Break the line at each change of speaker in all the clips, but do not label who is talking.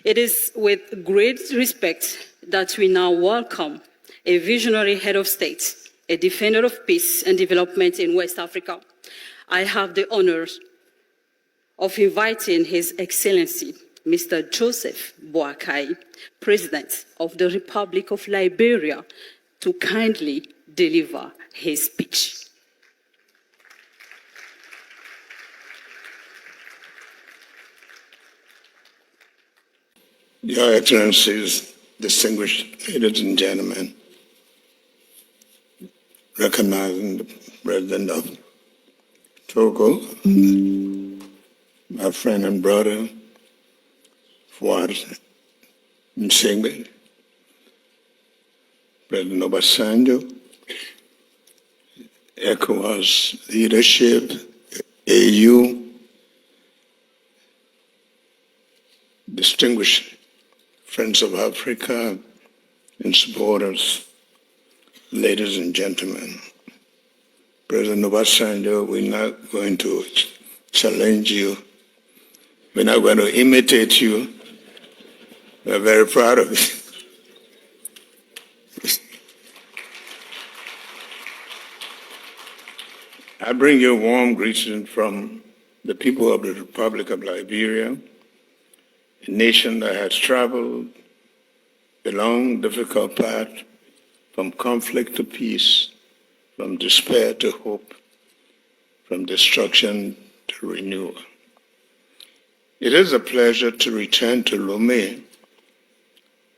It is with great respect that we now welcome a visionary head of state, a defender of peace and development in West Africa. I have the honor of inviting His Excellency, Mr. Joseph Boakai, President of the Republic of Liberia, to kindly deliver his speech.
Your Excellencies, distinguished ladies and gentlemen, recognizing the President of Togo, my friend and brother, Fuad Nsingbe, President Obasanjo, ECOWAS leadership, AU, distinguished friends of Africa and supporters, ladies and gentlemen. President Obasanjo, we're not going to challenge you. We're not going to imitate you. We're very proud of it. I bring you a warm greeting from the people of the Republic of Liberia, a nation that has traveled a long, difficult path from conflict to peace, from despair to hope, from destruction to renewal. It is a pleasure to return to Lomé,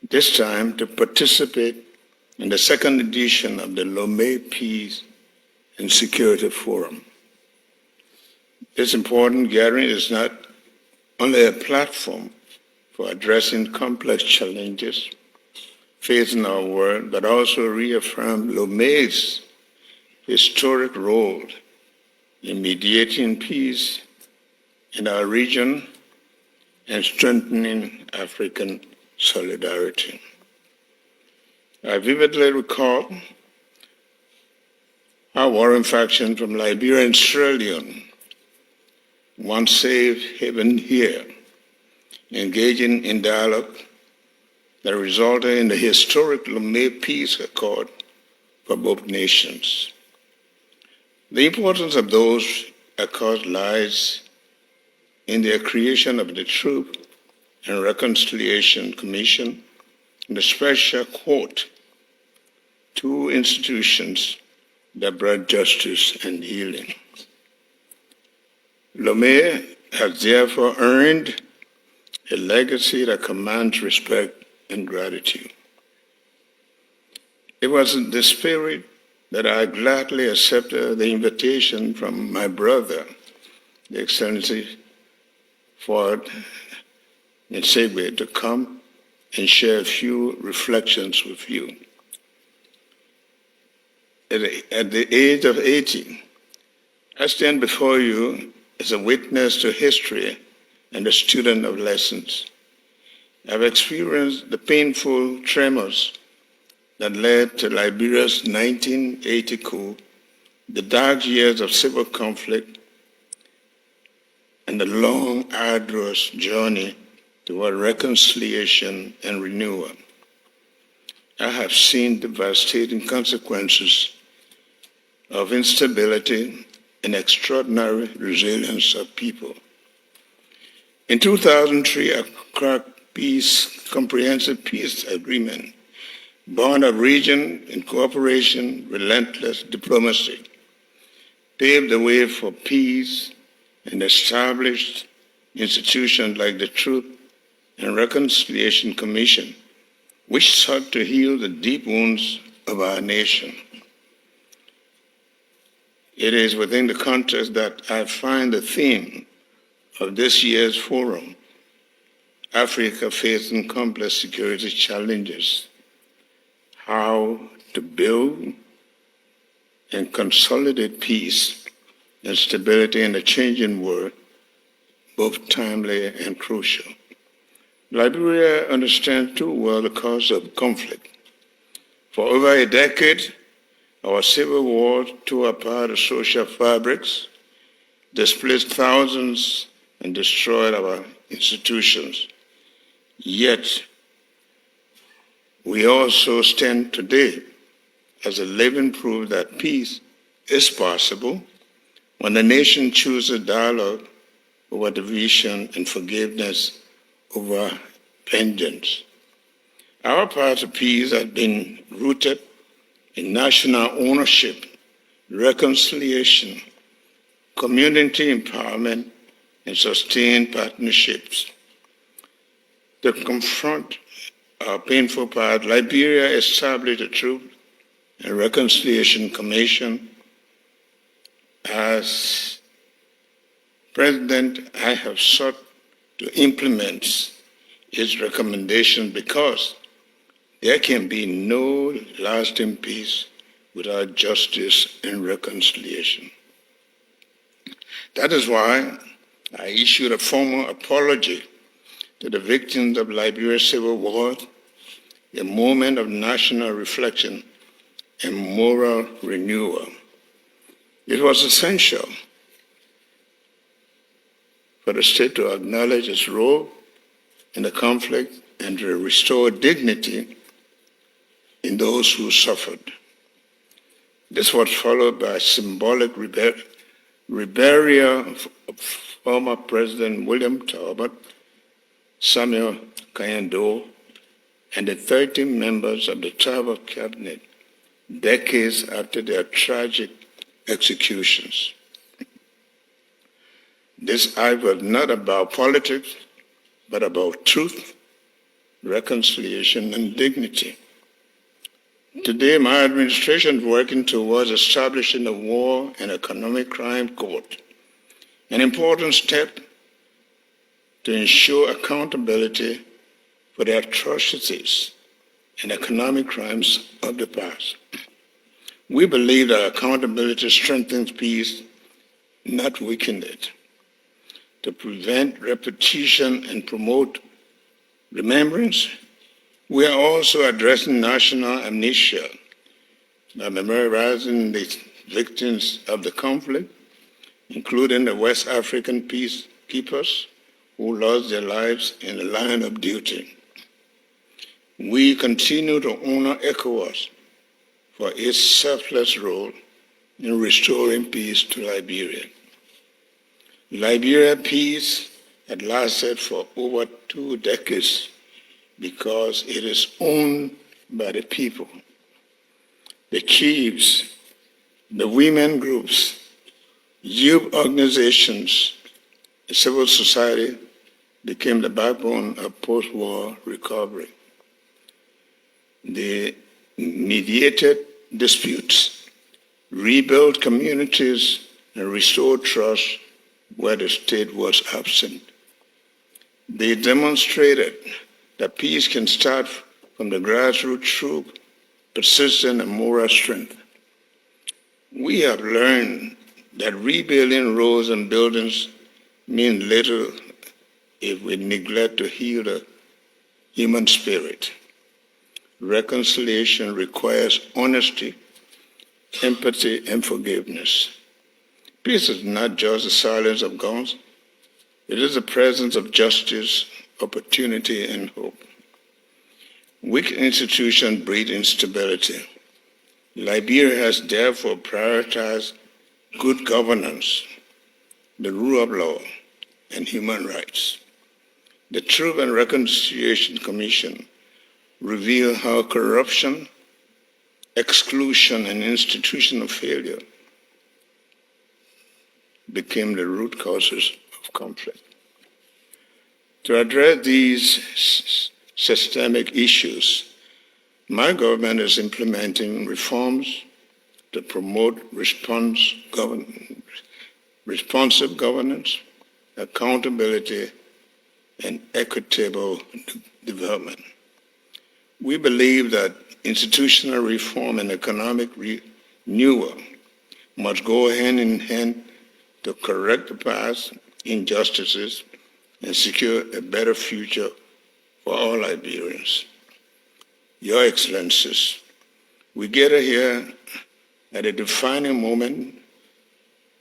this time to participate in the second edition of the Lomé Peace and Security Forum. This important gathering is not only a platform for addressing complex challenges facing our world, but also reaffirm Lomé's historic role in mediating peace in our region and strengthening African solidarity. I vividly recall how warring factions from Liberia and Sierra Leone once safe haven here, engaging in dialogue that resulted in the historic Lomé Peace Accord for both nations. The importance of those accords lies in their creation of the Truth and Reconciliation Commission and the Special Court, two institutions that brought justice and healing. Lomé has therefore earned a legacy that commands respect and gratitude. It was in this spirit that I gladly accepted the invitation from my brother, the Excellency Fuad Nsingbe, to come and share a few reflections with you. At the age of 80, I stand before you as a witness to history and a student of lessons. I've experienced the painful tremors that led to Liberia's 1980 coup, the dark years of civil conflict, and the long, arduous journey toward reconciliation and renewal. I have seen devastating consequences of instability and extraordinary resilience of people. In 2003, a cracked comprehensive peace agreement, born of region and cooperation, relentless diplomacy, paved the way for peace and established institutions like the Truth and Reconciliation Commission, which sought to heal the deep wounds of our nation. It is within the context that I find the theme of this year's forum, Africa Facing Complex Security Challenges, how to build and consolidate peace and stability in a changing world, both timely and crucial. Liberia understands too well the cause of conflict. For over a decade, our civil war tore apart the social fabrics, displaced thousands, and destroyed our institutions. Yet, we also stand today as a living proof that peace is possible when the nation chooses dialogue over division and forgiveness over vengeance. Our path to peace has been rooted in national ownership, reconciliation, community empowerment, and sustained partnerships. To confront our painful past, Liberia established a Truth and Reconciliation Commission. As President, I have sought to implement its recommendations because there can be no lasting peace without justice and reconciliation. That is why I issued a formal apology to the victims of Liberia's civil war, a moment of national reflection and moral renewal. It was essential for the state to acknowledge its role in the conflict and to restore dignity in those who suffered. This was followed by symbolic rebellion of former President William Talbot, Samuel Kayando, and the 13 members of the Talbot cabinet decades after their tragic executions. This act was not about politics, but about truth, reconciliation, and dignity. Today, my administration is working towards establishing a War and Economic Crime Court, an important step to ensure accountability for the atrocities and economic crimes of the past. We believe that accountability strengthens peace, not weakens it. To prevent repetition and promote remembrance, we are also addressing national amnesia by memorizing the victims of the conflict, including the West African peacekeepers who lost their lives in the line of duty. We continue to honor ECOWAS for its selfless role in restoring peace to Liberia. Liberia peace had lasted for over 2 decades because it is owned by the people. The chiefs, the women groups, youth organizations, and civil society became the backbone of post-war recovery. They mediated disputes, rebuilt communities, and restored trust where the state was absent. They demonstrated that peace can start from the grassroots through persistent and moral strength. We have learned that rebuilding roads and buildings mean little if we neglect to heal the human spirit. Reconciliation requires honesty, empathy, and forgiveness. Peace is not just the silence of guns. It is the presence of justice, opportunity, and hope. Weak institutions breed instability. Liberia has therefore prioritized good governance, the rule of law, and human rights. The Truth and Reconciliation Commission revealed how corruption, exclusion, and institutional failure became the root causes of conflict. To address these systemic issues, my government is implementing reforms to promote responsive governance, accountability, and equitable development. We believe that institutional reform and economic renewal must go hand in hand to correct the past injustices and secure a better future for all Liberians. Your Excellencies, we gather here at a defining moment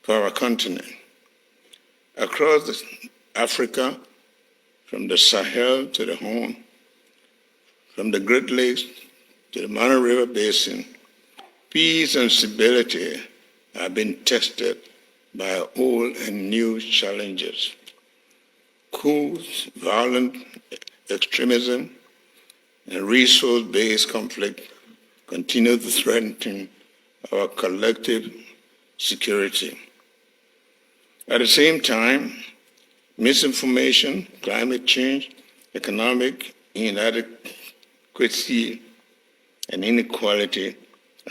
for our continent. Across Africa, from the Sahel to the Horn, from the Great Lakes to the Mara River Basin, peace and stability have been tested by old and new challenges. Coups, violent extremism, and resource-based conflict continue to threaten our collective security. At the same time, misinformation, climate change, economic inadequacy, and inequality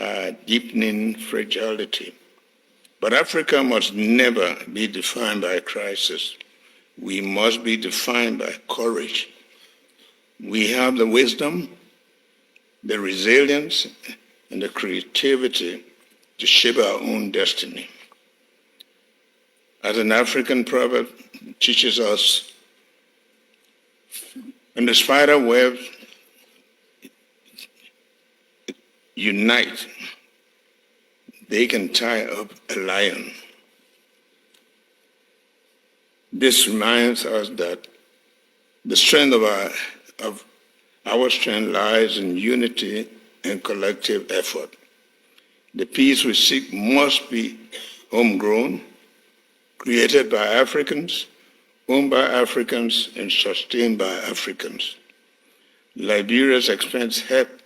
are deepening fragility. But Africa must never be defined by crisis. We must be defined by courage. We have the wisdom, the resilience, and the creativity to shape our own destiny. As an African proverb teaches us, when the spider webs unite, they can tie up a lion. This reminds us that the strength of our strength lies in unity and collective effort. The peace we seek must be homegrown, created by Africans, owned by Africans, and sustained by Africans. Liberia's experience helped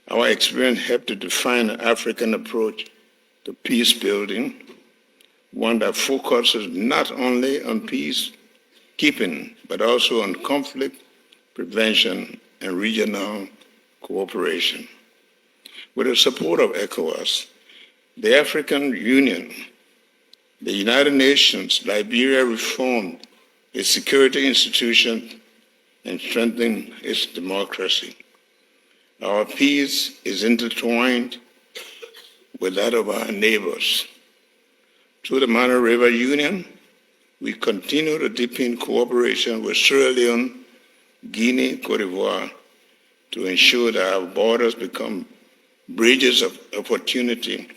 to define an African approach to peace building, one that focuses not only on peacekeeping, but also on conflict prevention and regional cooperation. With the support of ECOWAS, the African Union, the United Nations, Liberia reformed its security institutions and strengthened its democracy. Our peace is intertwined with that of our neighbors. Through the Mara River Union, we continue to deepen cooperation with Sierra Leone, Guinea, Cote d'Ivoire, to ensure that our borders become bridges of opportunity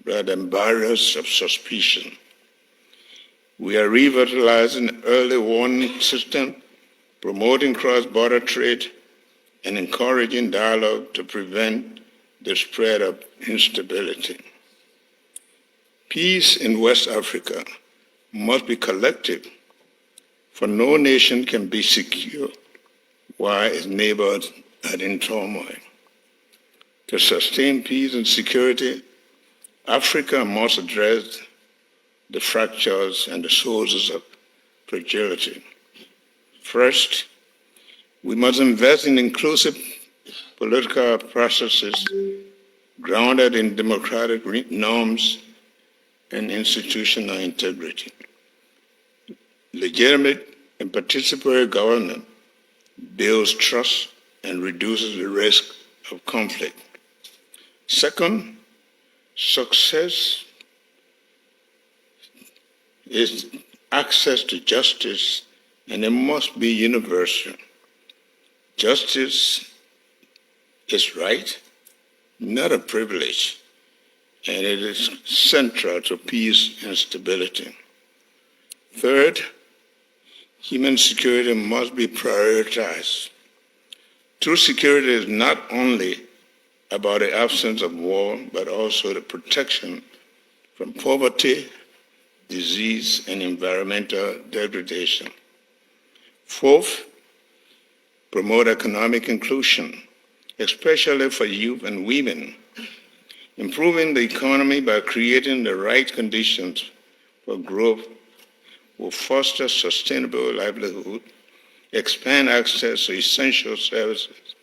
rather than barriers of suspicion. We are revitalizing the early warning system, promoting cross-border trade, and encouraging dialogue to prevent the spread of instability. Peace in West Africa must be collective, for no nation can be secure while its neighbors are in turmoil. To sustain peace and security, Africa must address the fractures and the sources of fragility. First, we must invest in inclusive political processes grounded in democratic norms and institutional integrity. Legitimate and participatory government builds trust and reduces the risk of conflict. Second, success is access to justice, and it must be universal. Justice is right, not a privilege, and it is central to peace and stability. Third, human security must be prioritized. True security is not only about the absence of war, but also the protection from poverty, disease, and environmental degradation. Fourth, promote economic inclusion, especially for youth and women. Improving the economy by creating the right conditions for growth will foster sustainable livelihood, expand access to essential services,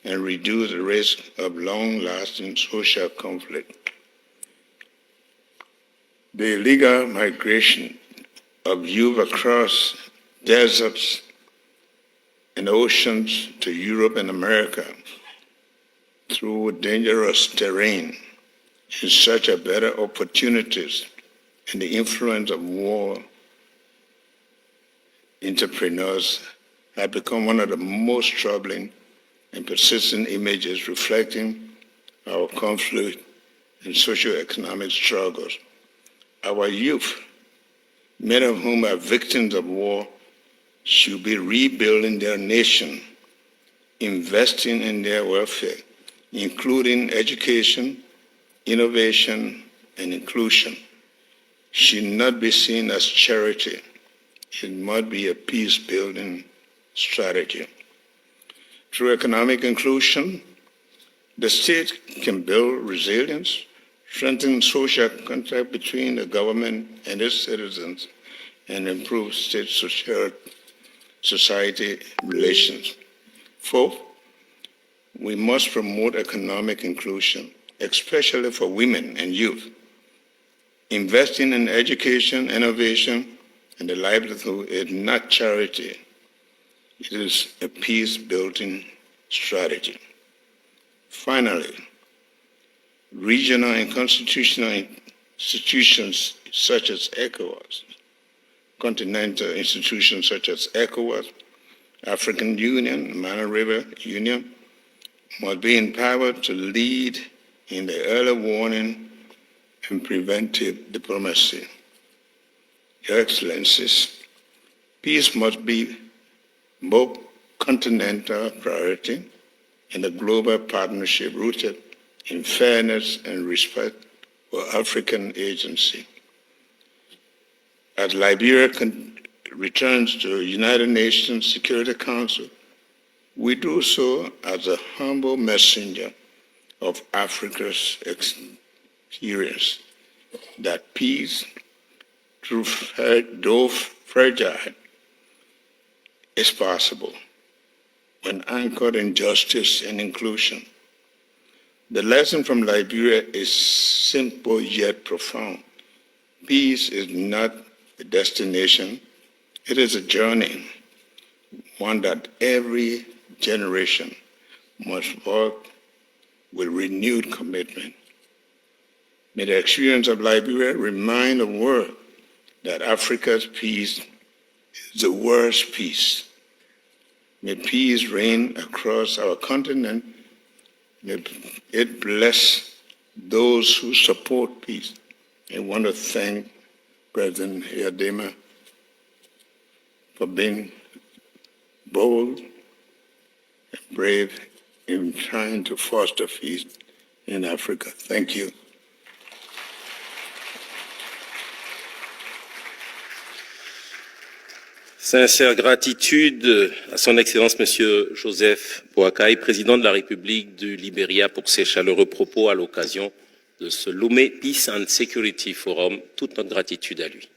and reduce the risk of long-lasting social conflict. The illegal migration of youth across deserts and oceans to Europe and America through dangerous terrain in search of better opportunities and the influence of war entrepreneurs have become one of the most troubling and persistent images reflecting our conflict and socioeconomic struggles. Our youth, many of whom are victims of war, should be rebuilding their nation, investing in their welfare, including education, innovation, and inclusion, should not be seen as charity. It must be a peace-building strategy. Through economic inclusion, the state can build resilience, strengthen social contact between the government and its citizens, and improve state-society relations. Fourth, we must promote economic inclusion, especially for women and youth. Investing in education, innovation, and the livelihood is not charity. It is a peace-building strategy. Finally, regional and constitutional institutions such as ECOWAS, continental institutions such as ECOWAS, African Union, Mana River Union, must be empowered to lead in the early warning and preventive diplomacy. Your Excellencies, peace must be both continental priority and a global partnership rooted in fairness and respect for African agency. As Liberia returns to the United Nations Security Council, we do so as a humble messenger of Africa's experience that peace, though fragile, is possible when anchored in justice and inclusion. The lesson from Liberia is simple yet profound. Peace is not a destination, it is a journey, one that every generation must work with renewed commitment. May the experience of Liberia remind the world that Africa's peace is the world's peace. May peace reign across our continent. May it bless those who support peace. I want to thank President Yadema for being bold and brave in trying to foster peace in Africa. Thank you.
Sincère gratitude à son Excellence Monsieur Joseph Boakai, président de la République du Liberia, pour ses chaleureux propos à l'occasion de ce Lomé Peace and Security Forum. Toute notre gratitude à lui.